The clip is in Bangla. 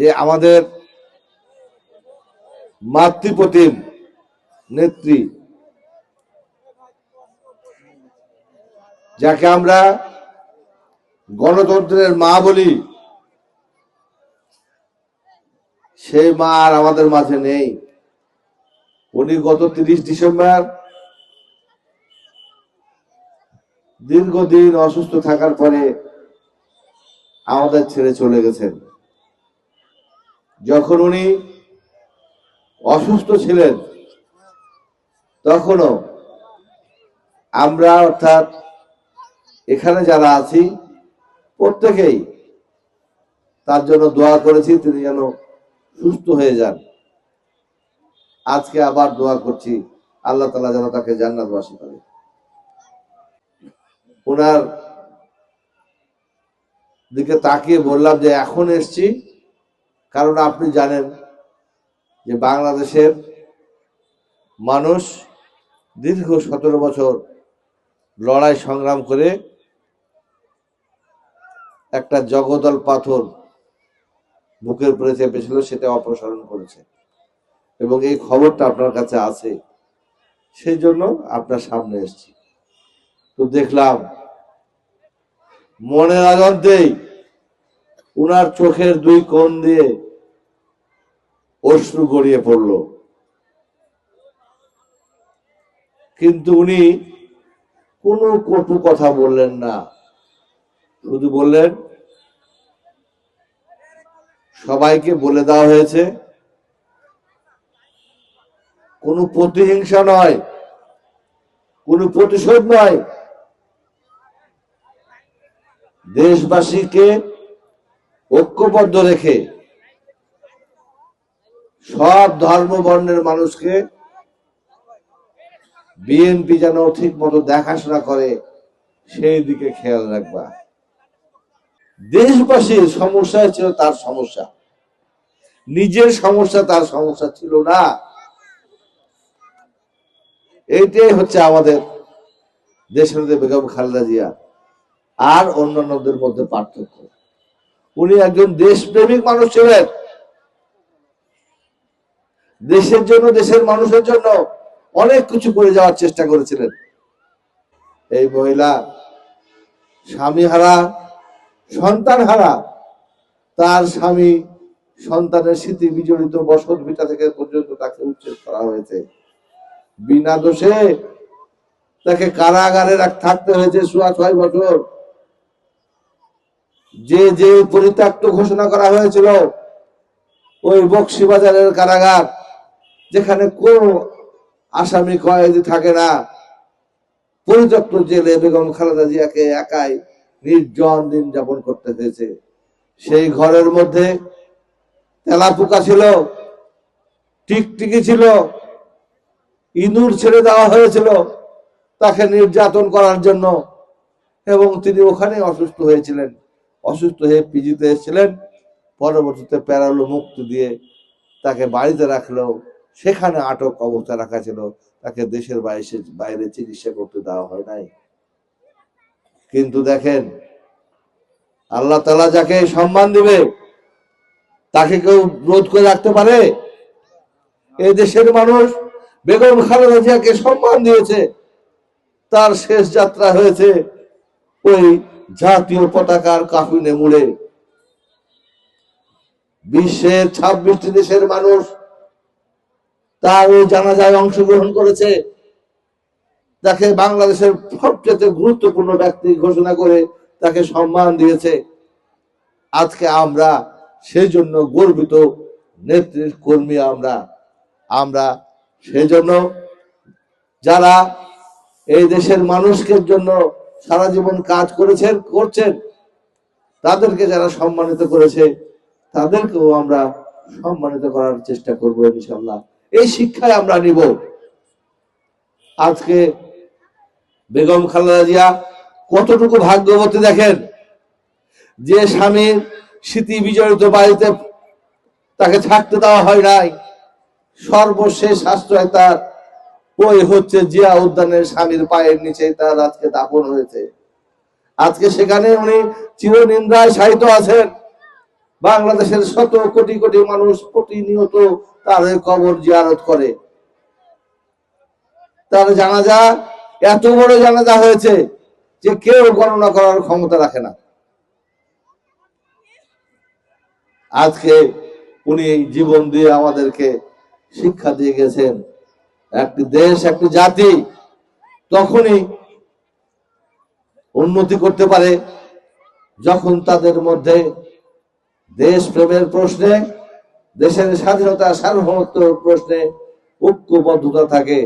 যে আমাদের মাতৃপ্রতিম নেত্রী, যাকে আমরা গণতন্ত্রের মা বলি, সেই মা আর আমাদের মাঝে নেই। উনি গত 30 ডিসেম্বর দীর্ঘদিন অসুস্থ থাকার পরে আমাদের ছেড়ে চলে গেছেন। যখন উনি অসুস্থ ছিলেন তখনও আমরা, অর্থাৎ এখানে যারা আছি, প্রত্যেকেই তার জন্য দোয়া করেছি তিনি যেন সুস্থ হয়ে যান। আজকে আবার দোয়া করছি আল্লাহ তাআলা যেন তাকে জান্নাতবাসী করে। ওনার দিকে তাকিয়ে বললাম যে এখন এসছি কারণ আপনি জানেন যে বাংলাদেশের মানুষ দীর্ঘ 17 বছর লড়াই সংগ্রাম করে একটা জগদল পাথর বুকের উপরে চেপেছিল, সেটা অপসারণ করেছে এবং এই খবরটা আপনার কাছে আছে, সেই জন্য আপনার সামনে এসেছি। তো দেখলাম মনের অজান্তেই উনার চোখের 2 কোণ দিয়ে অশ্রু গড়িয়ে পড়ল, কিন্তু উনি কোনো কটু কথা বললেন না। শুধু বললেন, সবাইকে বলে দেওয়া হয়েছে কোনো প্রতিহিংসা নয়, কোনো প্রতিশোধ নয়, দেশবাসীকে ঐক্যবদ্ধ রেখে সব ধর্ম বর্ণের মানুষকে বিএনপি যেন ঠিক মতো দেখাশোনা করে সেই দিকে খেয়াল রাখবা। দেশবাসীর সমস্যা ছিল তার সমস্যা, নিজের সমস্যা তার সমস্যা ছিল না। এইটাই হচ্ছে আমাদের দেশনেত্রী বেগম খালেদা জিয়া আর অন্যান্যদের মধ্যে পার্থক্য। উনি একজন দেশপ্রেমিক মানুষ ছিলেন, দেশের জন্য, দেশের মানুষের জন্য অনেক কিছু করে যাওয়ার চেষ্টা করেছিলেন। এই মহিলা স্বামী হারা, সন্তান হারা, তার স্বামী সন্তানের স্মৃতি বিজড়িত বসত ভিটা থেকে পর্যন্ত তাকে উচ্ছেদ করা হয়েছে। বিনা দোষে তাকে কারাগারে থাকতে হয়েছে 6 বছর। যে পরিত্যক্ত ঘোষণা করা হয়েছিল ওই বকশীবাজারের কারাগার, যেখানে কোন আসামি কয়েদি থাকে না, পরিত্যক্ত জেলে বেগম খালেদা জিয়াকে একাই নির্জন দিন যাপন করতে হয়েছে। সেই ঘরের মধ্যে তেলাপোকা ছিল, টিকটিকি ছিল, ইঁদুর ছেড়ে দেওয়া হয়েছিল তাকে নির্যাতন করার জন্য, এবং তিনি ওখানে অসুস্থ হয়েছিলেন। অসুস্থ হয়ে পিজিতে এসেছিলেন, পরবর্তীতে প্যারালো মুক্তি দিয়ে তাকে বাড়িতে রাখলেও সেখানে আটক অবস্থা রাখা ছিল, তাকে দেশের বাইরে চিকিৎসা করতে দেওয়া হয় নাই। কিন্তু দেখেন, আল্লাহ তাআলা যাকে সম্মান দিবে তাকে কেউ রোধ করে রাখতে পারে? এই দেশের মানুষ বেগম খালেদা জিয়াকে সম্মান দিয়েছে, তার শেষ যাত্রা হয়েছে ওই জাতীয় পতাকার কাফিনে মুড়ে। বিশ্বের 26টি দেশের মানুষ তার ওই জানাজায় অংশগ্রহণ করেছে, তাকে বাংলাদেশের সবচেয়ে গুরুত্বপূর্ণ ব্যক্তি ঘোষণা করে তাকে সম্মান দিয়েছে। আজকে আমরা সেই জন্য গর্বিত নেত্রীর কর্মী। আমরা সেই জন্য যারা এই দেশের মানুষের জন্য সারা জীবন কাজ করছেন, তাদেরকে যারা সম্মানিত করেছে তাদেরকেও আমরা সম্মানিত করার চেষ্টা করবো ইনশাআল্লাহ। এই শিক্ষায় আমরা নিব। আজকে বেগম খালেদা জিয়া কতটুকু ভাগ্যবতী দেখেন, যে স্বামীর স্মৃতি বিজড়িত বাড়িতে তাকে থাকতে দেওয়া হয় নাই। সর্বশেষ আশ্রয় তার ওই হচ্ছে জিয়া উদ্যানের স্বামীর পায়ের নিচে তার আজকে দাফন হয়েছে। আজকে সেখানে উনি চিরনিন্দায় শায়িত আছেন। বাংলাদেশের শত কোটি কোটি মানুষ প্রতিনিয়ত তার কবর জিয়ারত করে। তার জানাজা এত বড় জানাজা হয়েছে যে কেউ গণনা করার ক্ষমতা রাখে না। আজকে উনি জীবন দিয়ে আমাদেরকে শিক্ষা দিয়ে গেছেন, একটি দেশ একটি জাতি তখনই উন্নতি করতে পারে যখন তাদের মধ্যে দেশ প্রেমের প্রশ্নে, দেশের স্বাধীনতা সার্বভৌমত্ব প্রশ্নে ঐক্যবদ্ধতা থাকে।